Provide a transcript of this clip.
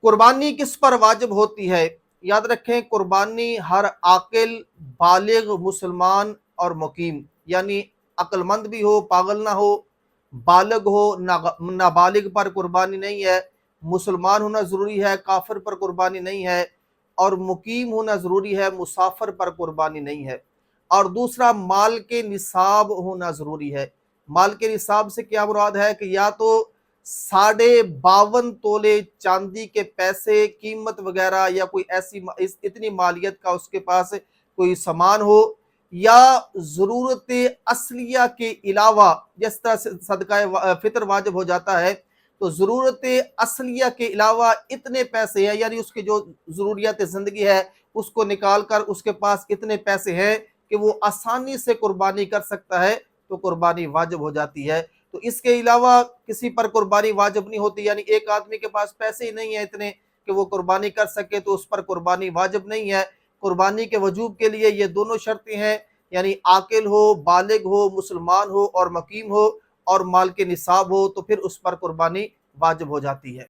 कुर्बानी किस पर वाजिब होती है? याद रखें, कुर्बानी हर आकिल, बालिग, मुसलमान और मुकीम, यानी अक्लमंद भी हो, पागल ना हो, बालिग हो, नाबालिग पर कुर्बानी नहीं है, मुसलमान होना ज़रूरी है, काफिर पर कुर्बानी नहीं है, और मुकीम होना ज़रूरी है, मुसाफिर पर कुर्बानी नहीं है। और दूसरा, माल के निसाब होना ज़रूरी है। माल के निसाब से क्या मुराद है कि या तो 52.5 तोले चांदी के पैसे, कीमत वगैरह, या कोई ऐसी इतनी मालियत का उसके पास कोई सामान हो, या ज़रूरत असलिया के अलावा, जिस तरह से सदका फितर वाजिब हो जाता है, तो ज़रूरत असलिया के अलावा इतने पैसे हैं, यानी उसकी जो ज़रूरियात ज़िंदगी है उसको निकाल कर उसके पास इतने पैसे हैं कि वो आसानी से कुर्बानी कर सकता है, तो कुर्बानी वाजिब हो जाती है। तो इसके अलावा किसी पर कुर्बानी वाजिब नहीं होती, यानी एक आदमी के पास पैसे ही नहीं है इतने कि वो कुर्बानी कर सके, तो उस पर कुर्बानी वाजिब नहीं है। कुर्बानी के वजूब के लिए ये दोनों शर्तें हैं, यानी आकिल हो, बालिग हो, मुसलमान हो और मुकीम हो, और माल के निसाब हो, तो फिर उस पर कुर्बानी वाजिब हो जाती है।